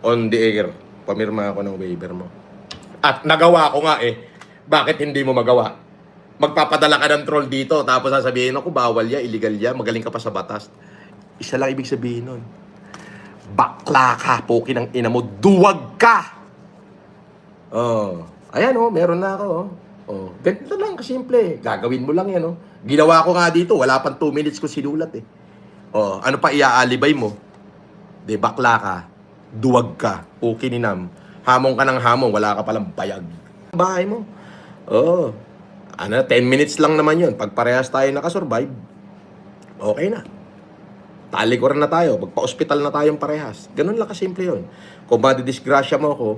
On the air. Pamirma ako ng waiver mo. At nagawa ko nga eh. Bakit hindi mo magawa? Magpapadala ka ng troll dito, tapos sasabihin ako, bawal ya, illegal ya, magaling ka pa sa batas. Isa lang ibig sabihin nun. Bakla ka, puki ng ina mo, duwag ka! Oh, ayan oh, meron na ako oh. Oh, ganito lang kasimple. Gagawin mo lang yan oh. Ginawa ko nga dito, wala pang 2 minutes ko sinulat eh. Oh, ano pa iaalibay mo? Di bakla ka, duwag ka, puki ni Nam. Hamon ka ng hamon, wala ka palang bayag. Bahay mo. Oh. Ano, 10 minutes lang naman yun. Pag parehas tayo nakasurvive, okay na. Talikuran na tayo. Magpa-hospital na tayong parehas. Ganun lang kasimple yun. Kung madidisgrasya mo ako,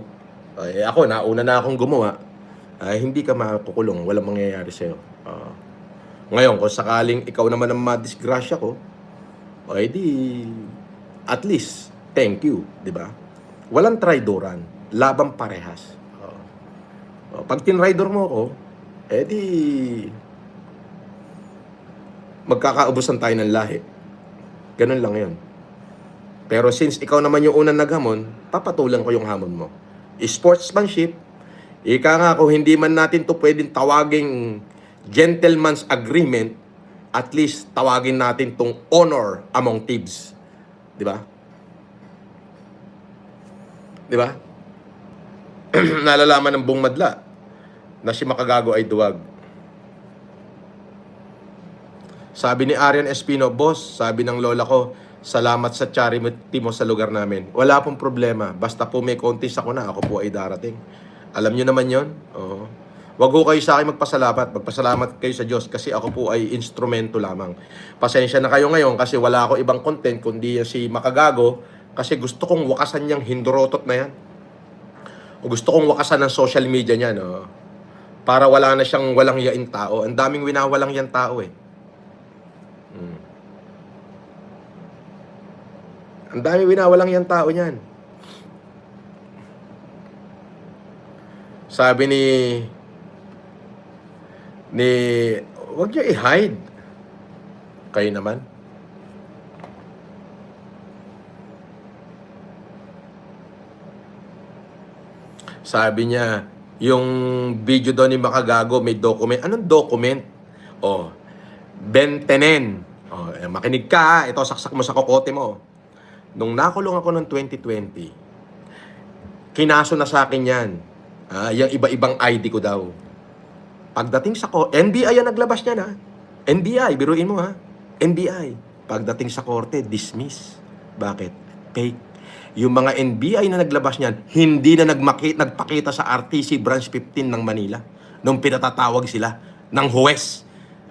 eh, ako, nauna na akong gumawa, hindi ka makukulong. Walang mangyayari sa'yo. Ngayon, kung sakaling ikaw naman ang madisgrasya ko, di, at least, thank you. Diba? Walang traidoran. Labang parehas. Pag tinrider mo ako, di, magkakaubusan tayo ng lahi. Ganun lang yun. Pero since ikaw naman yung unang naghamon, papatulan ko yung hamon mo. Sportsmanship, ika nga kung hindi man natin to pwedeng tawaging gentleman's agreement, at least tawagin natin tong honor among thieves. Di ba? Di ba? Nalalaman ng buong madla na si Makagago ay duwag. Sabi ni Arian Espino, boss, sabi ng lola ko, salamat sa charity mo sa lugar namin. Wala pong problema. Basta po may contest ako na, ako po ay darating. Alam nyo naman yon. Oo. Wag ko kayo sa akin magpasalamat. Magpasalamat kayo sa Diyos kasi ako po ay instrumento lamang. Pasensya na kayo ngayon kasi wala ako ibang content kundi si Makagago kasi gusto kong wakasan niyang hindorotot na yan. O gusto kong wakasan ng social media niya, no? Para wala na siyang walang yain tao. Ang daming winawalang yan tao eh. Ang daming winawalang yan tao niyan. Sabi ni wag niyo i-hide. Kayo naman. Sabi niya, yung video daw ni Makagago may document. Anong document? Oh, bentenen. Oh, makinig ka ha. Ito, saksak mo sa kokote mo. Nung nakulong ako noong 2020, kinaso na sa akin yan. Yung iba-ibang ID ko daw. Pagdating sa NBI yan naglabas niya na. NBI, biruin mo ha. NBI. Pagdating sa korte, dismiss. Bakit? Fake. Yung mga NBI na naglabas niyan, hindi na nagpakita sa RTC Branch 15 ng Manila nung pinatatawag sila ng huwes.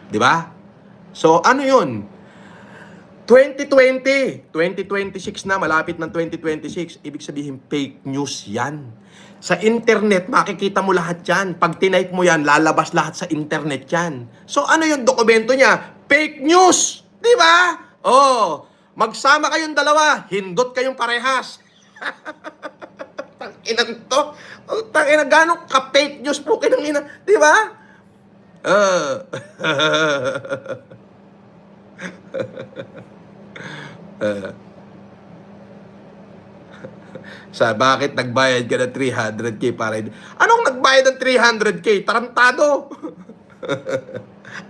Di ba? So, ano yun? 2026 na, malapit ng 2026. Ibig sabihin, fake news yan. Sa internet, makikita mo lahat yan. Pag tinype mo yan, lalabas lahat sa internet yan. So, ano yung dokumento niya? Fake news! Di ba? Oh, magsama kayong dalawa, hindot kayong parehas. Tanginan to. Oh, tanginan, gano'ng ka-fake news po kinangina. Di ba? Sa bakit nagbayad ka ng 300k para anong nagbayad ng 300k? Tarantado.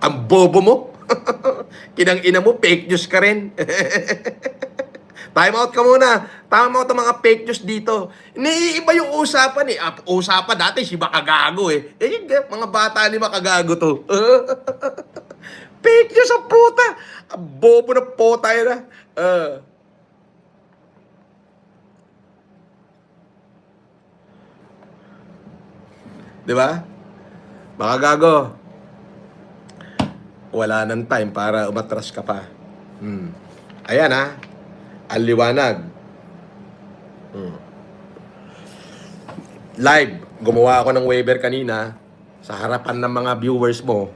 Ang bobo mo. Kinang ina mo, fake news ka rin. Time out ka muna. Time out ang mga fake news dito. Iniiba yung usapan eh. Usapan dati si Makagago eh. Mga bata ni Makagago to. Fake news ang puta. Ang bobo na puta yun ah. Diba? Makagago. Wala nang time para umatras ka pa. Ayan ha. Ang liwanag. Live. Gumawa ako ng waiver kanina sa harapan ng mga viewers mo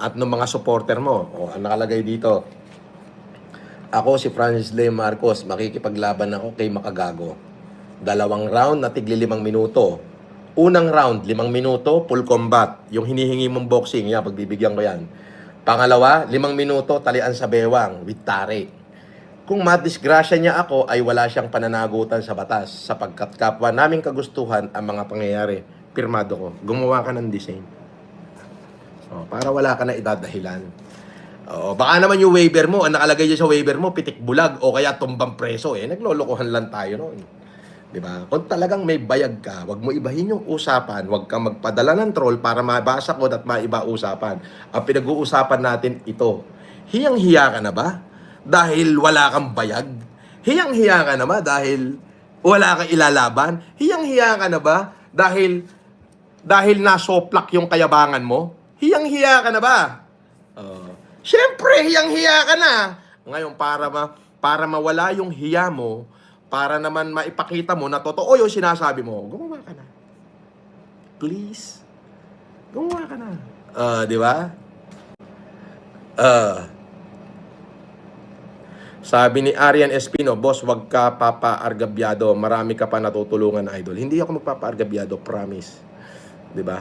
at ng mga supporter mo. O, ang nakalagay dito. Ako si Francis Leo Marcos. Makikipaglaban ako kay Makagago. 2 round na tigli 5 minuto. Unang round, 5 minuto, full combat. Yung hinihingi mong boxing, pagbibigyan ko yan. Pangalawa, 5 minuto, talian sa bewang with tari. Kung madisgrasya niya ako, ay wala siyang pananagutan sa batas sapagkat kapwa naming kagustuhan ang mga pangyayari. Pirmado ko. Gumawa ka ng design. Para wala ka na idadahilan. Baka naman yung waiver mo, ang nakalagay dyan sa waiver mo, pitik bulag o kaya tumbang preso. Naglolokohan lang tayo noon. Diba? Kung talagang may bayag ka, wag mo ibahin yung usapan, wag kang magpadala ng troll para mabasa ko at maiba usapan. Ang pinag-uusapan natin ito, hiyang-hiya ka na ba? Dahil wala kang bayag? Hiyang-hiya ka na ba dahil wala kang ilalaban? Hiyang-hiya ka na ba dahil nasoplak yung kayabangan mo? Hiyang-hiya ka na ba? Siyempre, hiyang-hiya ka na. Ngayon, para mawala yung hiya mo, para naman maipakita mo na totoo yung sinasabi mo, gumawa ka na. Please. Gumawa ka na. Di ba? Sabi ni Arian Espino, boss, wag ka papa-argabyado. Marami ka pa natutulungan, idol. Hindi ako magpapa-argabyado, promise. 'Di ba?